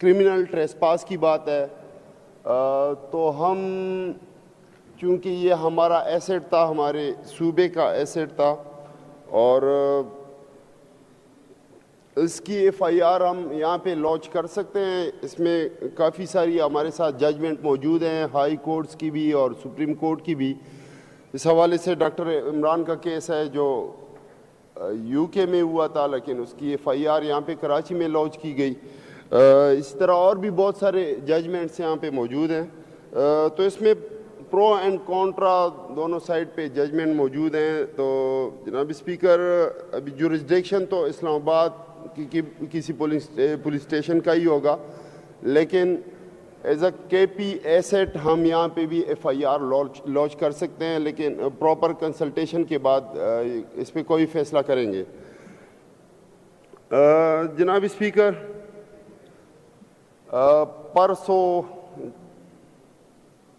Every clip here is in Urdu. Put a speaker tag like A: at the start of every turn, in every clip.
A: کرمنل ٹریسپاس کی بات ہے تو ہم چونکہ یہ ہمارا ایسٹ تھا، ہمارے صوبے کا ایسٹ تھا اور اس کی ایف آئی آر ہم یہاں پہ لانچ کر سکتے ہیں۔ اس میں کافی ساری ہمارے ساتھ ججمنٹ موجود ہیں، ہائی کورٹس کی بھی اور سپریم کورٹ کی بھی۔ اس حوالے سے ڈاکٹر عمران کا کیس ہے جو یو کے میں ہوا تھا، لیکن اس کی ایف آئی آر یہاں پہ کراچی میں لانچ کی گئی۔ اس طرح اور بھی بہت سارے ججمنٹس یہاں پہ موجود ہیں، تو اس میں پرو اینڈ کونٹرا دونوں سائڈ پہ ججمنٹ موجود ہیں۔ تو جناب اسپیکر، ابھی جورسڈکشن تو اسلام آباد کی کسی پولیس اسٹیشن کا ہی ہوگا، لیکن ایز اے کے پی ایسٹ ہم یہاں پہ بھی ایف آئی آر لانچ کر سکتے ہیں، لیکن پراپر کنسلٹیشن کے بعد اس پہ کوئی فیصلہ کریں گے۔ جناب اسپیکر، پرسوں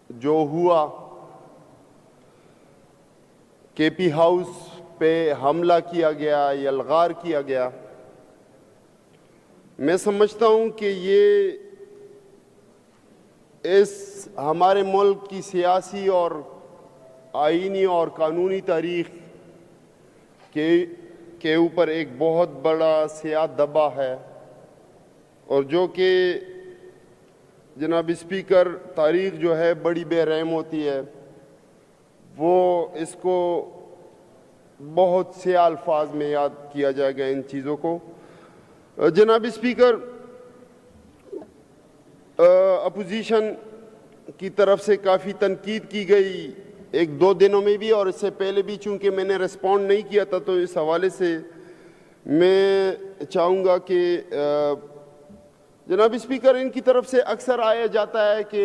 A: جو ہوا کے پی ہاؤس پہ حملہ کیا گیا، یلغار کیا گیا، میں سمجھتا ہوں کہ یہ اس ہمارے ملک کی سیاسی اور آئینی اور قانونی تاریخ کے اوپر ایک بہت بڑا سیاہ دبا ہے، اور جو کہ جناب اسپیکر تاریخ جو ہے بڑی بے رحم ہوتی ہے، وہ اس کو بہت سے الفاظ میں یاد کیا جائے گا ان چیزوں کو۔ جناب اسپیکر، اپوزیشن کی طرف سے کافی تنقید کی گئی ایک دو دنوں میں بھی، اور اس سے پہلے بھی، چونکہ میں نے ریسپونڈ نہیں کیا تھا، تو اس حوالے سے میں چاہوں گا کہ جناب اسپیکر، ان کی طرف سے اکثر آیا جاتا ہے کہ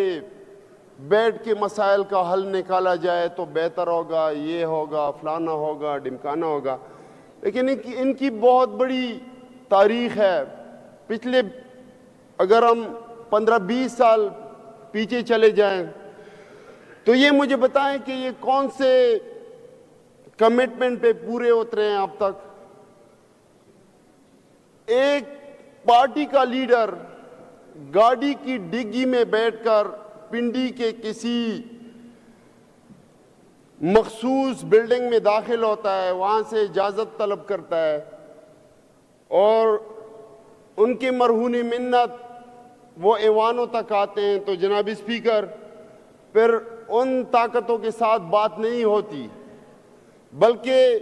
A: بیٹھ کے مسائل کا حل نکالا جائے تو بہتر ہوگا، یہ ہوگا، فلانا ہوگا، ڈمکانا ہوگا، لیکن ان کی بہت بڑی تاریخ ہے۔ پچھلے اگر ہم 15-20 سال پیچھے چلے جائیں تو یہ مجھے بتائیں کہ یہ کون سے کمٹمنٹ پہ پورے اترے ہیں اب تک۔ ایک پارٹی کا لیڈر گاڑی کی ڈگی میں بیٹھ کر پنڈی کے کسی مخصوص بلڈنگ میں داخل ہوتا ہے، وہاں سے اجازت طلب کرتا ہے، اور ان کے مرہون منت وہ ایوانوں تک آتے ہیں، تو جناب اسپیکر پھر ان طاقتوں کے ساتھ بات نہیں ہوتی، بلکہ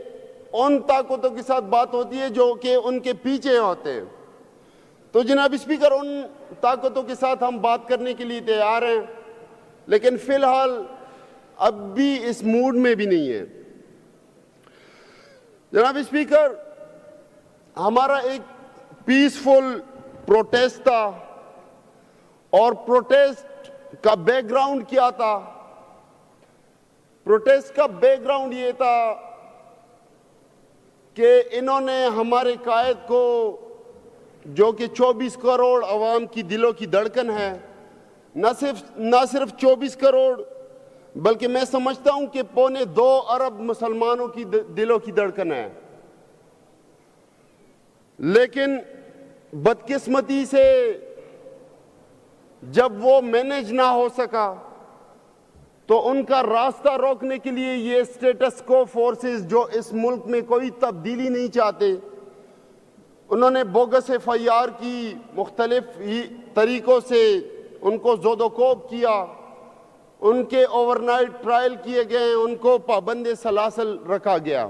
A: ان طاقتوں کے ساتھ بات ہوتی ہے جو کہ ان کے پیچھے ہوتے ہیں۔ تو جناب اسپیکر، ان طاقتوں کے ساتھ ہم بات کرنے کے لیے تیار ہیں، لیکن فی الحال اب بھی اس موڈ میں بھی نہیں ہے۔ جناب اسپیکر، ہمارا ایک پیسفل پروٹیسٹ تھا، اور پروٹیسٹ کا بیک گراؤنڈ کیا تھا؟ پروٹیسٹ کا بیک گراؤنڈ یہ تھا کہ انہوں نے ہمارے قائد کو، جو کہ 24 کروڑ عوام کی دلوں کی دھڑکن ہے، نہ صرف 24 کروڑ بلکہ میں سمجھتا ہوں کہ 2.25 ارب مسلمانوں کی دلوں کی دھڑکن ہے، لیکن بدقسمتی سے جب وہ مینج نہ ہو سکا تو ان کا راستہ روکنے کے لیے یہ سٹیٹس کو فورسز جو اس ملک میں کوئی تبدیلی نہیں چاہتے، انہوں نے بوگس ایف آئی آر کی، مختلف طریقوں سے ان کو زود و کوب کیا، ان کے اوور نائٹ ٹرائل کیے گئے، ان کو پابند سلاسل رکھا گیا۔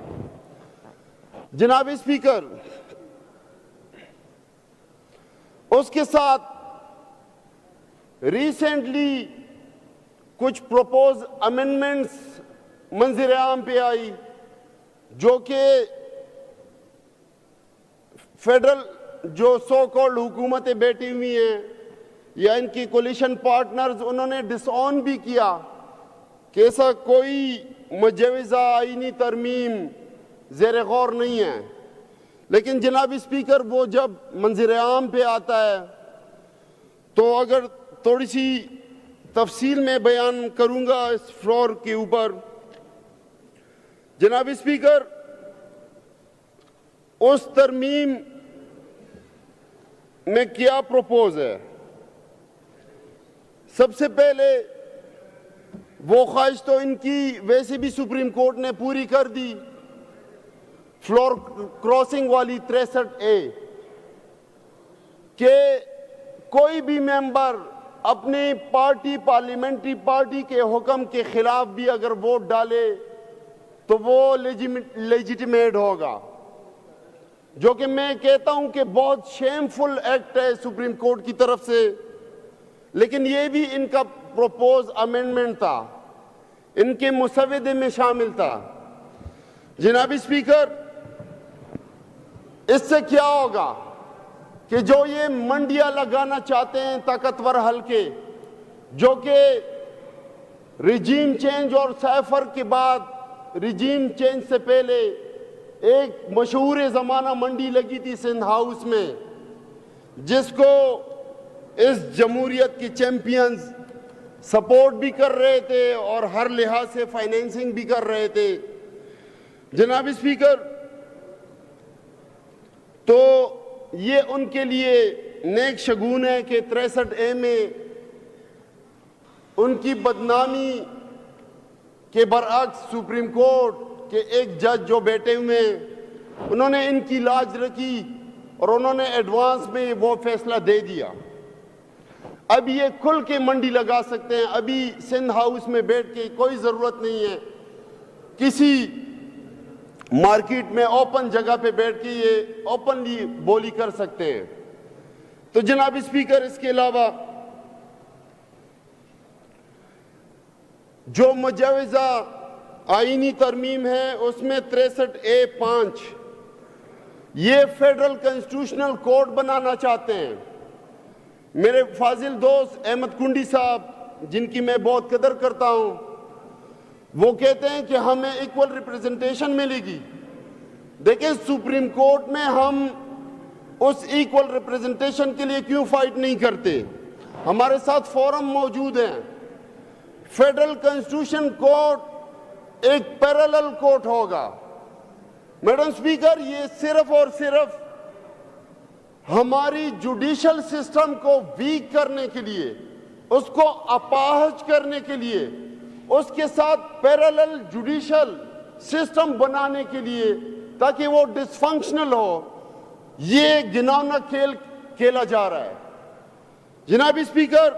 A: جناب اسپیکر، اس کے ساتھ ریسنٹلی کچھ پروپوز امینڈمنٹس منظر عام پہ آئی، جو کہ فیڈرل جو سو کالڈ حکومتیں بیٹھی ہوئی ہیں یا ان کی کولیشن پارٹنرز، انہوں نے ڈس آن بھی کیا کہ ایسا کوئی مجوزہ آئینی ترمیم زیر غور نہیں ہے، لیکن جناب اسپیکر وہ جب منظر عام پہ آتا ہے تو اگر تھوڑی سی تفصیل میں بیان کروں گا اس فلور کے اوپر۔ جناب اسپیکر، اس ترمیم میں کیا پروپوز ہے؟ سب سے پہلے وہ خواہش تو ان کی ویسے بھی سپریم کورٹ نے پوری کر دی، فلور کراسنگ والی 63A، کہ کوئی بھی ممبر اپنی پارٹی پارلیمنٹری پارٹی کے حکم کے خلاف بھی اگر ووٹ ڈالے تو وہ لیجیٹیمیٹ ہوگا، جو کہ میں کہتا ہوں کہ بہت شیمفل ایکٹ ہے سپریم کورٹ کی طرف سے، لیکن یہ بھی ان کا پروپوز امینڈمنٹ تھا، ان کے مسودے میں شامل تھا۔ جناب اسپیکر، اس سے کیا ہوگا کہ جو یہ منڈیاں لگانا چاہتے ہیں طاقتور حلقے، جو کہ رجیم چینج اور سائفر کے بعد رجیم چینج سے پہلے ایک مشہور زمانہ منڈی لگی تھی سندھ ہاؤس میں، جس کو اس جمہوریت کے چیمپئنز سپورٹ بھی کر رہے تھے اور ہر لحاظ سے فائنینسنگ بھی کر رہے تھے۔ جناب اسپیکر، تو یہ ان کے لیے نیک شگون ہے کہ 63A میں ان کی بدنامی کے برعکس سپریم کورٹ کے ایک جج جو بیٹھے ہوئے ہیں، انہوں نے ان کی لاج رکھی اور انہوں نے ایڈوانس میں وہ فیصلہ دے دیا۔ اب یہ کھل کے منڈی لگا سکتے ہیں، ابھی سندھ ہاؤس میں بیٹھ کے کوئی ضرورت نہیں ہے، کسی مارکیٹ میں اوپن جگہ پہ بیٹھ کے یہ اوپنلی بولی کر سکتے ہیں۔ تو جناب اسپیکر، اس کے علاوہ جو مجوزہ آئینی ترمیم ہے اس میں 63A(5) یہ فیڈرل کنسٹیٹیوشنل کوڈ بنانا چاہتے ہیں۔ میرے فاضل دوست احمد کنڈی صاحب، جن کی میں بہت قدر کرتا ہوں، وہ کہتے ہیں کہ ہمیں ایکول ریپریزنٹیشن ملے گی۔ دیکھیں، سپریم کورٹ میں ہم اس ایکول ریپریزنٹیشن کے لیے کیوں فائٹ نہیں کرتے؟ ہمارے ساتھ فورم موجود ہیں۔ فیڈرل کنسٹیٹیوشن کورٹ ایک پیرالل کورٹ ہوگا۔ میڈم سپیکر، یہ صرف اور صرف ہماری جوڈیشل سسٹم کو ویک کرنے کے لیے، اس کو اپاہج کرنے کے لیے، اس کے ساتھ پیرالل جوڈیشل سسٹم بنانے کے لیے، تاکہ وہ ڈس فنکشنل ہو، یہ گھناؤنا کھیل کھیلا جا رہا ہے۔ جناب اسپیکر،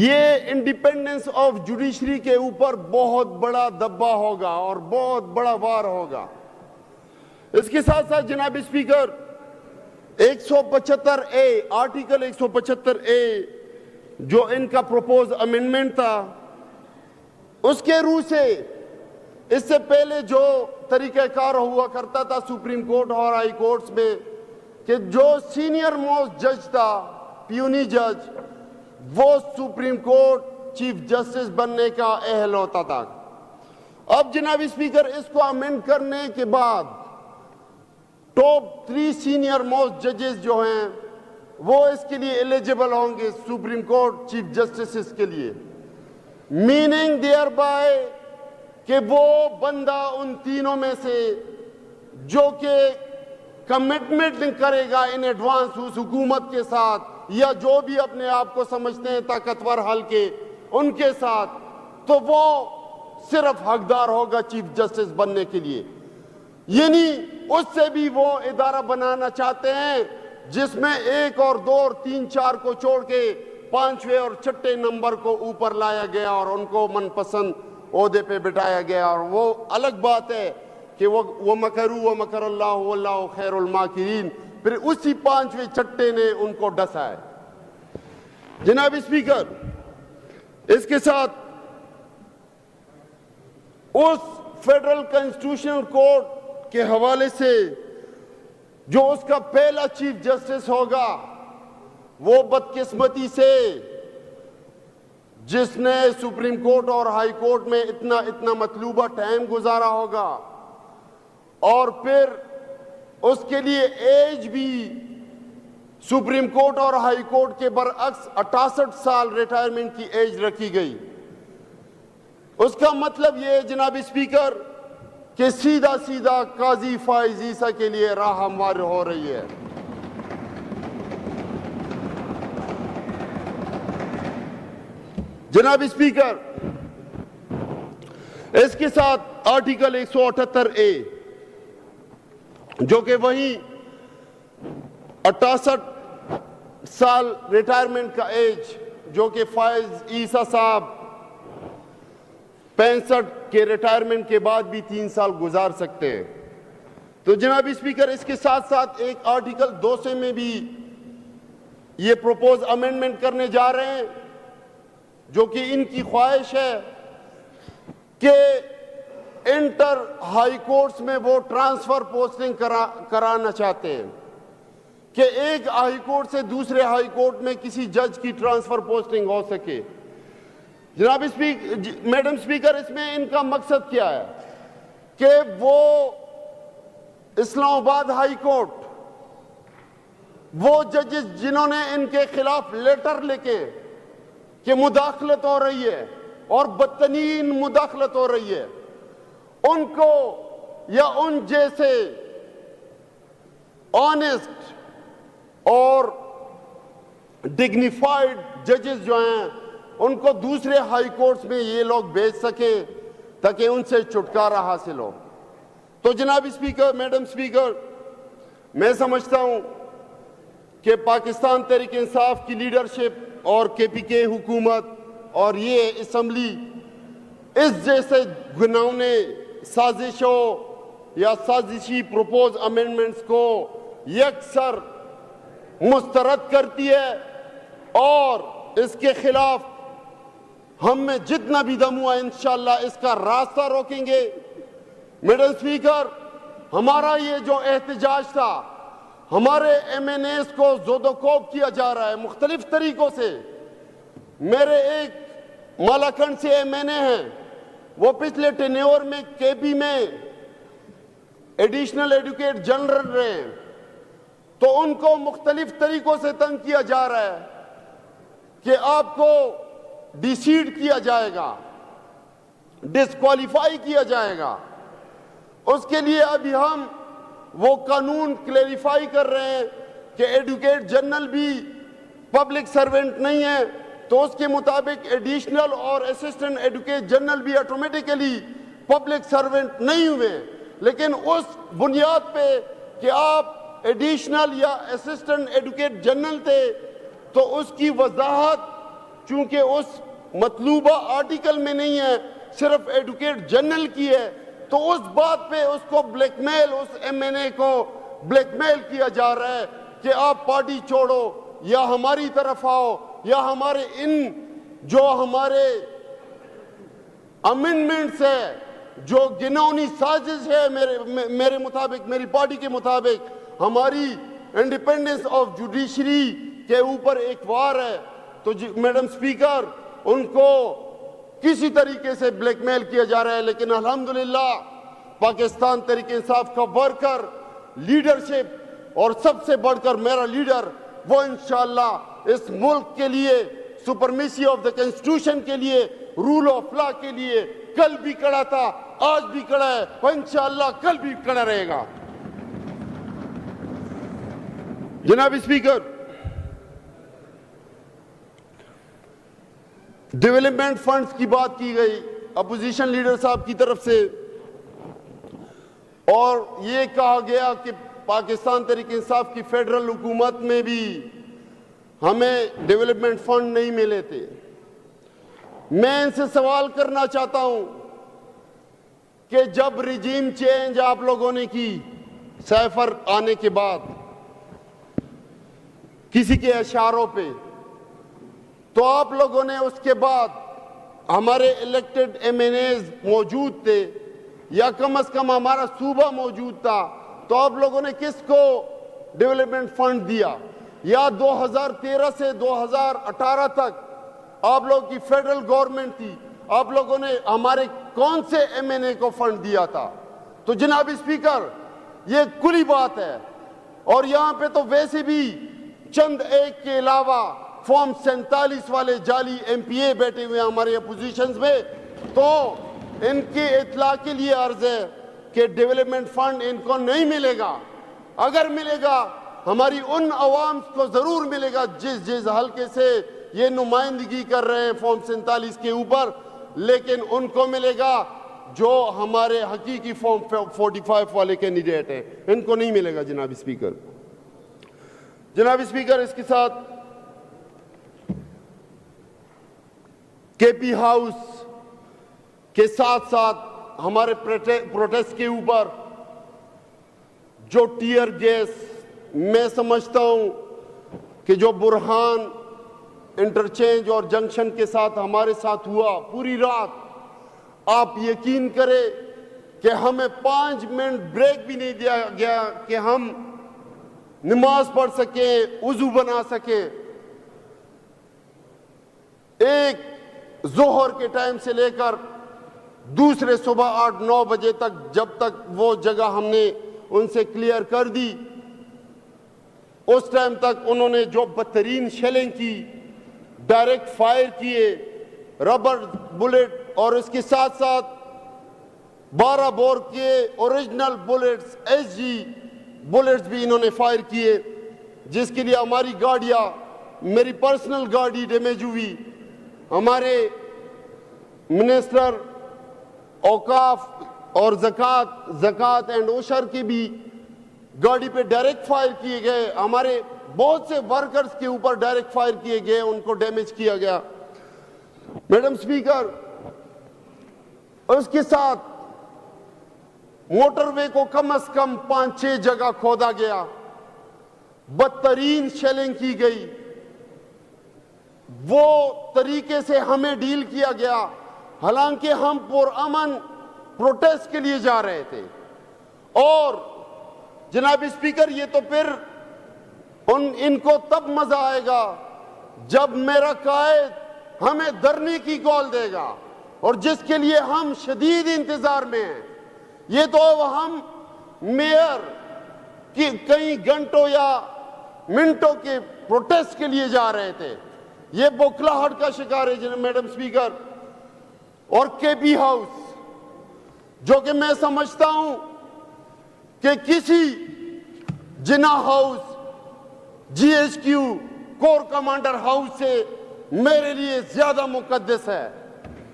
A: یہ انڈیپینڈنس آف جوڈیشری کے اوپر بہت بڑا دبا ہوگا اور بہت بڑا وار ہوگا۔ اس کے ساتھ ساتھ جناب اسپیکر، 175A، آرٹیکل 175A جو ان کا پروپوز امینڈمنٹ تھا، اس کے روح سے اس سے پہلے جو طریقہ کار ہوا کرتا تھا سپریم کورٹ اور ہائی کورٹس میں، کہ جو سینئر موسٹ جج تھا، پیونی جج، وہ سپریم کورٹ چیف جسٹس بننے کا اہل ہوتا تھا۔ اب جناب اسپیکر، اس کو امینڈ کرنے کے بعد ٹاپ 3 سینئر موسٹ ججز جو ہیں وہ اس کے لیے ایلیجیبل ہوں گے سپریم کورٹ چیف جسٹسز کے لیے، میننگ دیئر بائی کہ وہ بندہ ان تینوں میں سے جو کہ کمٹمنٹ کرے گا ان ایڈوانس اس حکومت کے ساتھ، یا جو بھی اپنے آپ کو سمجھتے ہیں طاقتور حلقے ان کے ساتھ، تو وہ صرف حقدار ہوگا چیف جسٹس بننے کے لیے۔ یعنی اس سے بھی وہ ادارہ بنانا چاہتے ہیں جس میں 1 اور 2 اور 3 4 کو چھوڑ کے 5ویں اور 6 نمبر کو اوپر لایا گیا اور ان کو من پسند عہدے پہ بٹھایا گیا۔ اور وہ الگ بات ہے کہ وہ مکروا ومکر اللہ واللہ خیر الماکرین، پھر اسی 5ویں 6 نے ان کو ڈسا ہے۔ جناب اسپیکر، اس کے ساتھ اس فیڈرل کنسٹیٹیوشنل کورٹ کے حوالے سے جو اس کا پہلا چیف جسٹس ہوگا، وہ بدقسمتی سے جس نے سپریم کورٹ اور ہائی کورٹ میں اتنا مطلوبہ ٹائم گزارا ہوگا، اور پھر اس کے لیے ایج بھی سپریم کورٹ اور ہائی کورٹ کے برعکس 68 سال ریٹائرمنٹ کی ایج رکھی گئی۔ اس کا مطلب یہ ہے جناب اسپیکر کہ سیدھا قاضی فائز عیسیٰ کے لیے راہ ہموار ہو رہی ہے۔ جناب اسپیکر، اس کے ساتھ آرٹیکل 178A جو کہ وہی 68 سال ریٹائرمنٹ کا ایج جو کہ فائز عیسیٰ صاحب 65 کے ریٹائرمنٹ کے بعد بھی 3 سال گزار سکتے ہیں. تو جناب اسپیکر، اس کے ساتھ ساتھ ایک آرٹیکل 2 میں بھی یہ پروپوز امینڈمنٹ کرنے جا رہے ہیں جو کہ ان کی خواہش ہے کہ انٹر ہائی کورٹس میں وہ ٹرانسفر پوسٹنگ کرانا چاہتے ہیں کہ ایک ہائی کورٹ سے دوسرے ہائی کورٹ میں کسی جج کی ٹرانسفر پوسٹنگ ہو سکے. جناب میڈم اسپیکر، اس میں ان کا مقصد کیا ہے کہ وہ اسلام آباد ہائی کورٹ، وہ ججز جنہوں نے ان کے خلاف لیٹر لکھے کہ مداخلت ہو رہی ہے اور بدترین مداخلت ہو رہی ہے، ان کو یا ان جیسے آنیسٹ اور ڈگنیفائڈ ججز جو ہیں ان کو دوسرے ہائی کورٹس میں یہ لوگ بھیج سکیں تاکہ ان سے چھٹکارا حاصل ہو. تو جناب اسپیکر، میڈم اسپیکر، میں سمجھتا ہوں کہ پاکستان تحریک انصاف کی لیڈرشپ اور KPK حکومت اور یہ اسمبلی اس جیسے گناؤنے سازشوں یا سازشی پروپوز امینڈمنٹس کو یکسر مسترد کرتی ہے اور اس کے خلاف ہم میں جتنا بھی دم ہوا انشاءاللہ اس کا راستہ روکیں گے. میڈم اسپیکر، ہمارا یہ جو احتجاج تھا، ہمارے MNAs کو زود و کوب کیا جا رہا ہے مختلف طریقوں سے. میرے ایک مالاکنڈ سے MNA ہیں، وہ پچھلے ٹینیور میں KP میں ایڈیشنل ایڈوکیٹ جنرل رہے ہیں، تو ان کو مختلف طریقوں سے تنگ کیا جا رہا ہے کہ آپ کو ڈیسیڈ کیا جائے گا، ڈسکوالیفائی کیا جائے گا. اس کے لیے ابھی ہم وہ قانون کلیریفائی کر رہے ہیں کہ ایڈوکیٹ جنرل بھی پبلک سرونٹ نہیں ہے، تو اس کے مطابق ایڈیشنل اور اسسٹنٹ ایڈوکیٹ جنرل بھی آٹومیٹیکلی پبلک سرونٹ نہیں ہوئے. لیکن اس بنیاد پہ کہ آپ ایڈیشنل یا اسسٹنٹ ایڈوکیٹ جنرل تھے تو اس کی وضاحت چونکہ اس مطلوبہ آرٹیکل میں نہیں ہے، صرف ایڈوکیٹ جنرل کی ہے، تو اس بات پہ اس کو بلیک میل، اس MNA کو بلیک میل کیا جا رہا ہے کہ آپ پارٹی چھوڑو یا ہماری طرف آؤ یا ہمارے ان جو ہمارے امینڈمنٹس ہے جو گنونی سازش ہے میرے مطابق، میری پارٹی کے مطابق ہماری انڈیپینڈنس آف جوڈیشری کے اوپر ایک وار ہے. تو میڈم اسپیکر، ان کو کسی طریقے سے بلیک میل کیا جا رہا ہے. لیکن الحمدللہ پاکستان تحریک انصاف کا ورکر، لیڈرشپ اور سب سے بڑھ کر میرا لیڈر، وہ انشاءاللہ اس ملک کے لیے سپرمیسی آف دا کنسٹیٹیوشن کے لیے، رول آف لا کے لیے کل بھی کڑا تھا، آج بھی کڑا ہے اور انشاءاللہ کل بھی کڑا رہے گا. جناب اسپیکر، ڈیولپمنٹ فنڈز کی بات کی گئی اپوزیشن لیڈر صاحب کی طرف سے، اور یہ کہا گیا کہ پاکستان تحریک انصاف کی فیڈرل حکومت میں بھی ہمیں ڈیولپمنٹ فنڈ نہیں ملے تھے. میں ان سے سوال کرنا چاہتا ہوں کہ جب ریجیم چینج آپ لوگوں نے کی سیفر آنے کے بعد کسی کے اشاروں پہ، تو آپ لوگوں نے اس کے بعد ہمارے الیکٹڈ MNAs موجود تھے یا کم از کم ہمارا صوبہ موجود تھا، تو آپ لوگوں نے کس کو ڈیولپمنٹ فنڈ دیا؟ یا 2013 سے 2018 تک آپ لوگوں کی فیڈرل گورنمنٹ تھی، آپ لوگوں نے ہمارے کون سے MNA کو فنڈ دیا تھا؟ تو جناب اسپیکر، یہ کلی بات ہے. اور یہاں پہ تو ویسے بھی چند ایک کے علاوہ فارم 47 والے جعلی MPA بیٹھے ہوئے ہیں ہمارے اپوزیشنز میں. تو ان کے اطلاع کے لیے عرض ہے کہ ڈیولپمنٹ فنڈ ان کو نہیں ملے گا. اگر ملے گا ہماری ان عوام کو ضرور ملے گا جس حلقے سے یہ نمائندگی کر رہے ہیں فارم 47 کے اوپر، لیکن ان کو ملے گا جو ہمارے حقیقی فارم 45 والے کینڈیڈیٹ ہیں، ان کو نہیں ملے گا جناب اسپیکر۔ جناب اسپیکر، اس کے ساتھ کے پی ہاؤس کے ساتھ ساتھ ہمارے پروٹیسٹ کے اوپر جو ٹیئر گیس، میں سمجھتا ہوں کہ جو برہان انٹرچینج اور جنکشن کے ساتھ ہمارے ساتھ ہوا پوری رات، آپ یقین کریں کہ ہمیں 5 منٹ بریک بھی نہیں دیا گیا کہ ہم نماز پڑھ سکیں، وضو بنا سکیں۔ ایک ظہر کے ٹائم سے لے کر دوسرے صبح 8-9 بجے تک، جب تک وہ جگہ ہم نے ان سے کلیئر کر دی، اس ٹائم تک انہوں نے جو بدترین شیلنگ کی، ڈائریکٹ فائر کیے، ربر بلیٹ، اور اس کے ساتھ ساتھ 12 بور کے اوریجنل بلیٹس، ایس جی بلیٹس بھی انہوں نے فائر کیے، جس کے لیے ہماری گاڑیاں، میری پرسنل گاڑی ڈیمیج ہوئی، ہمارے منسٹر اوقاف اور زکوٰۃ اینڈ عشر کی بھی گاڑی پہ ڈائریکٹ فائر کیے گئے، ہمارے بہت سے ورکرز کے اوپر ڈائریکٹ فائر کیے گئے، ان کو ڈیمیج کیا گیا۔ میڈم اسپیکر، اس کے ساتھ موٹر وے کو کم از کم 5-6 جگہ کھودا گیا، بدترین شیلنگ کی گئی، وہ طریقے سے ہمیں ڈیل کیا گیا، حالانکہ ہم پرامن پروٹیسٹ کے لیے جا رہے تھے۔ اور جناب اسپیکر، یہ تو پھر ان کو تب مزہ آئے گا جب میرا قائد ہمیں دھرنے کی کال دے گا، اور جس کے لیے ہم شدید انتظار میں ہیں۔ یہ تو ہم میئر کی کئی گھنٹوں یا منٹوں کے پروٹیسٹ کے لیے جا رہے تھے، یہ بوکھلاہٹ کا شکار ہے جناب میڈم اسپیکر۔ اور کے پی ہاؤس، جو کہ میں سمجھتا ہوں کہ کسی Jinnah House, G H Q, corps commander house سے میرے لیے زیادہ مقدس ہے،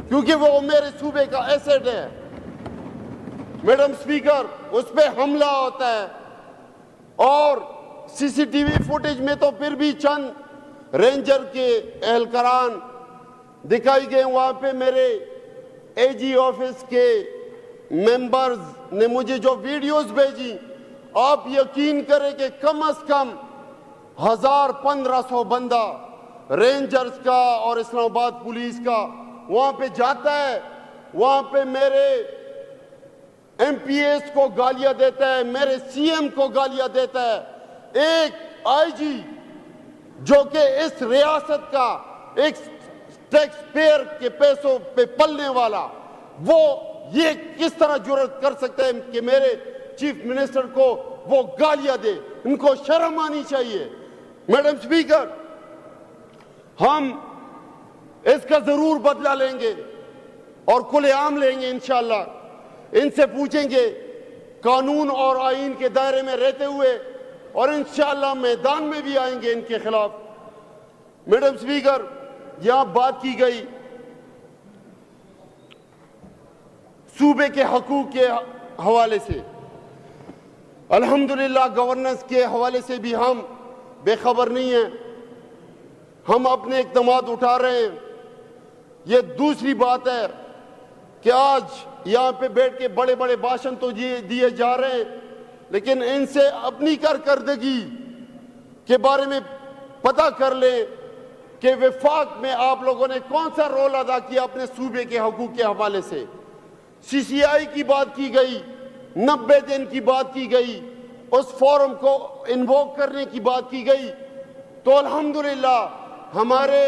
A: کیونکہ وہ میرے صوبے کا ایسیٹ ہے۔ میڈم اسپیکر، اس پہ حملہ ہوتا ہے، اور سی سی ٹی وی فوٹیج میں تو پھر بھی چند رینجر کے اہلکاران دکھائی گئے، وہاں پہ میرے اے جی آفس کے ممبرز نے مجھے جو ویڈیوز بھیجی، آپ یقین کریں کہ کم از کم 1000-1500 بندہ رینجرز کا اور اسلام آباد پولیس کا وہاں پہ جاتا ہے، وہاں پہ میرے ایم پی ایس کو گالیاں دیتا ہے، میرے سی ایم کو گالیاں دیتا ہے۔ ایک آئی جی جو کہ اس ریاست کا ایک ٹیکس پیئر کے پیسوں پہ پلنے والا، وہ یہ کس طرح جرأت کر سکتا ہے کہ میرے چیف منسٹر کو وہ گالیاں دے؟ ان کو شرم آنی چاہیے۔ میڈم اسپیکر، ہم اس کا ضرور بدلہ لیں گے اور کھلے عام لیں گے انشاءاللہ۔ ان سے پوچھیں گے قانون اور آئین کے دائرے میں رہتے ہوئے، اور انشاءاللہ میدان میں بھی آئیں گے ان کے خلاف۔ میڈم اسپیکر، یہاں بات کی گئی صوبے کے حقوق کے حوالے سے، الحمدللہ گورننس کے حوالے سے بھی ہم بے خبر نہیں ہیں، ہم اپنے اقدامات اٹھا رہے ہیں۔ یہ دوسری بات ہے کہ آج یہاں پہ بیٹھ کے بڑے بڑے بھاشن تو دیے جا رہے ہیں، لیکن ان سے اپنی کارکردگی کے بارے میں پتہ کر لیں کہ وفاق میں آپ لوگوں نے کون سا رول ادا کیا اپنے صوبے کے حقوق کے حوالے سے۔ سی سی آئی کی بات کی گئی، 90 دن کی بات کی گئی، اس فورم کو انووک کرنے کی بات کی گئی، تو الحمدللہ ہمارے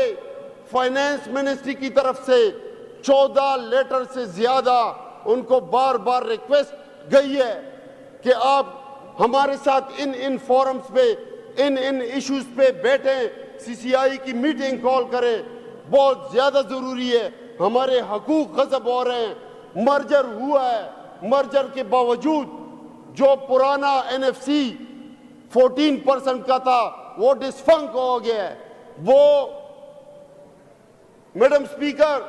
A: فائنانس منسٹری کی طرف سے 14 لیٹر سے زیادہ ان کو بار بار ریکویسٹ گئی ہے کہ آپ ہمارے ساتھ ان فورمز پہ، ان ایشوز پہ بیٹھیں، سی سی آئی کی میٹنگ کال کریں، بہت زیادہ ضروری ہے، ہمارے حقوق غصب ہو رہے ہیں۔ مرجر ہوا ہے، مرجر کے باوجود جو پرانا این ایف سی 14% کا تھا وہ ڈسفنک ہو گیا ہے، وہ میڈم اسپیکر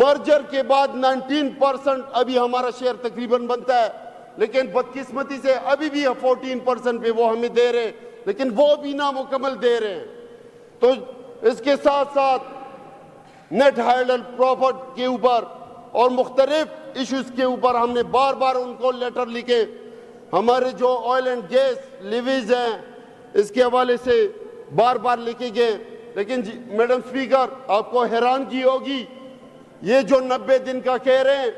A: مرجر کے بعد 19% ابھی ہمارا شیئر تقریباً بنتا ہے، لیکن بدقسمتی سے ابھی بھی 14% پہ وہ ہمیں دے رہے، لیکن وہ بھی نامکمل دے رہے ہیں۔ تو اس کے ساتھ ساتھ نیٹ ہائیڈل پروفٹ کے اوپر اور مختلف ایشوز کے اوپر ہم نے بار بار ان کو لیٹر لکھے، ہمارے جو آئل اینڈ گیس لیویز ہیں اس کے حوالے سے بار بار لکھے گئے، لیکن میڈم اسپیکر آپ کو حیرانگی ہوگی، یہ جو 90 دن کا کہہ رہے ہیں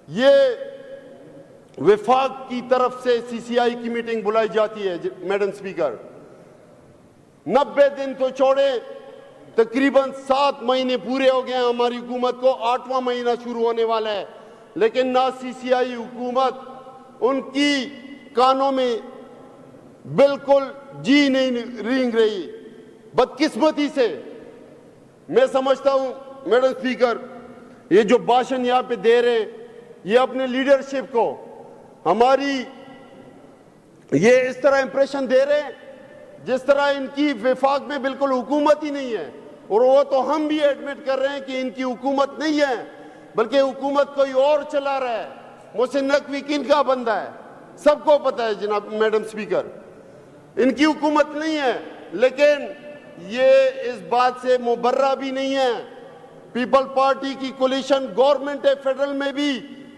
A: یہ وفاق کی طرف سے سی سی آئی کی میٹنگ بلائی جاتی ہے۔ میڈم اسپیکر 90 دن تو چھوڑے، تقریباً 7 مہینے پورے ہو گئے ہیں ہماری حکومت کو، 8واں مہینہ شروع ہونے والا ہے، لیکن نہ سی سی آئی حکومت ان کی کانوں میں بالکل جی نہیں رینگ رہی۔ بدقسمتی سے میں سمجھتا ہوں میڈم اسپیکر یہ جو بھاشن یہاں پہ دے رہے ہیں یہ اپنے لیڈرشپ کو ہماری یہ اس طرح امپریشن دے رہے ہیں جس طرح ان کی وفاق میں بالکل حکومت ہی نہیں ہے، اور وہ تو ہم بھی ایڈمٹ کر رہے ہیں کہ ان کی حکومت نہیں ہے بلکہ حکومت کوئی اور چلا رہا ہے۔ محسن نقوی کن کا بندہ ہے سب کو پتہ ہے جناب میڈم اسپیکر، ان کی حکومت نہیں ہے، لیکن یہ اس بات سے مبرہ بھی نہیں ہے۔ پیپل پارٹی کی کولیشن گورنمنٹ ہے فیڈرل میں بھی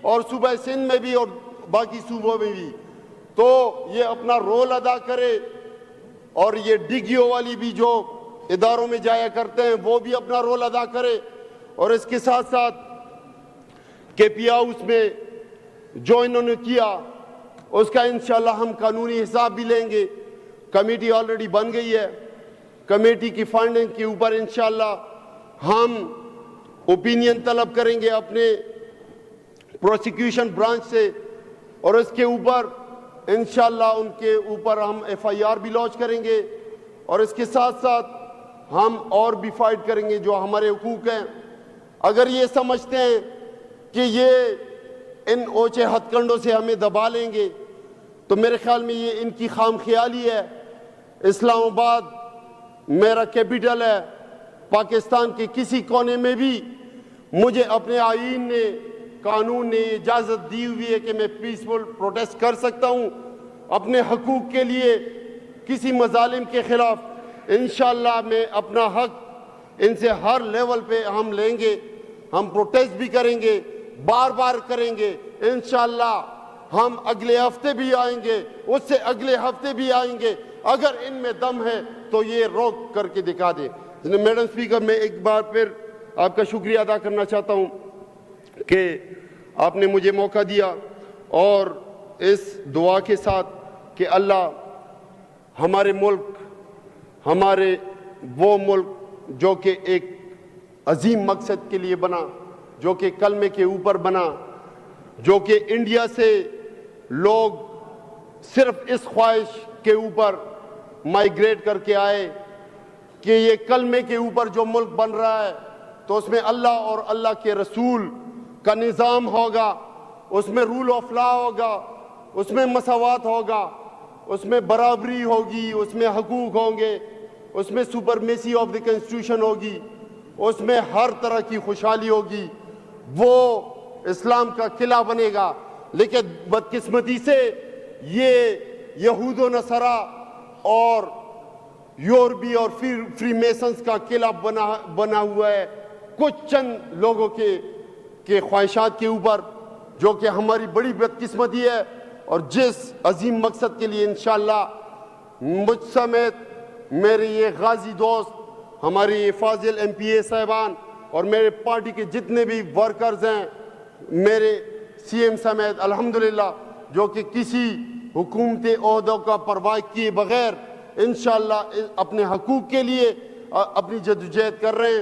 A: اور صوبہ سندھ میں بھی اور باقی صوبوں میں بھی، تو یہ اپنا رول ادا کرے، اور یہ ڈگیوں والی بھی جو اداروں میں جایا کرتے ہیں وہ بھی اپنا رول ادا کرے، اور اس کے ساتھ ساتھ کے پی ہاؤس میں جو انہوں نے کیا اس کا انشاءاللہ ہم قانونی حساب بھی لیں گے۔ کمیٹی آلریڈی بن گئی ہے، کمیٹی کی فنڈنگ کے اوپر انشاءاللہ ہم اوپینین طلب کریں گے اپنے پروسیکیوشن برانچ سے، اور اس کے اوپر انشاءاللہ ان کے اوپر ہم ایف آئی آر بھی لانچ کریں گے، اور اس کے ساتھ ساتھ ہم اور بھی فائٹ کریں گے جو ہمارے حقوق ہیں۔ اگر یہ سمجھتے ہیں کہ یہ ان اونچے ہتھ کنڈوں سے ہمیں دبا لیں گے تو میرے خیال میں یہ ان کی خام خیالی ہے۔ اسلام آباد میرا کیپٹل ہے، پاکستان کے کسی کونے میں بھی مجھے اپنے آئین نے قانون نے اجازت دی ہوئی ہے کہ میں پیسفل پروٹیسٹ کر سکتا ہوں اپنے حقوق کے لیے، کسی مظالم کے خلاف۔ انشاءاللہ میں اپنا حق ان سے ہر لیول پہ ہم لیں گے، ہم پروٹیسٹ بھی کریں گے، بار بار کریں گے انشاءاللہ۔ ہم اگلے ہفتے بھی آئیں گے، اس سے اگلے ہفتے بھی آئیں گے، اگر ان میں دم ہے تو یہ روک کر کے دکھا دیں۔ میڈم اسپیکر میں ایک بار پھر آپ کا شکریہ ادا کرنا چاہتا ہوں کہ آپ نے مجھے موقع دیا، اور اس دعا کے ساتھ کہ اللہ ہمارے ملک، ہمارے وہ ملک جو کہ ایک عظیم مقصد کے لیے بنا، جو کہ کلمے کے اوپر بنا، جو کہ انڈیا سے لوگ صرف اس خواہش کے اوپر مائیگریٹ کر کے آئے کہ یہ کلمے کے اوپر جو ملک بن رہا ہے تو اس میں اللہ اور اللہ کے رسول کا نظام ہوگا، اس میں رول آف لا ہوگا، اس میں مساوات ہوگا، اس میں برابری ہوگی، اس میں حقوق ہوں گے، اس میں سپرمیسی آف دی کنسٹیٹیوشن ہوگی، اس میں ہر طرح کی خوشحالی ہوگی، وہ اسلام کا قلعہ بنے گا۔ لیکن بدقسمتی سے یہ یہود و نصارا اور یورپی اور فری میسنز کا قلعہ بنا ہوا ہے کچھ چند لوگوں کے خواہشات کے اوپر، جو کہ ہماری بڑی بدقسمتی ہے، اور جس عظیم مقصد کے لیے انشاءاللہ مجھ سمیت میرے یہ غازی دوست، ہمارے یہ فاضل ایم پی اے صاحبان اور میرے پارٹی کے جتنے بھی ورکرز ہیں، میرے سی ایم سمیت الحمدللہ، جو کہ کسی حکومتی عہدوں کا پرواہ کیے بغیر انشاءاللہ اپنے حقوق کے لیے اپنی جدوجہد کر رہے ہیں،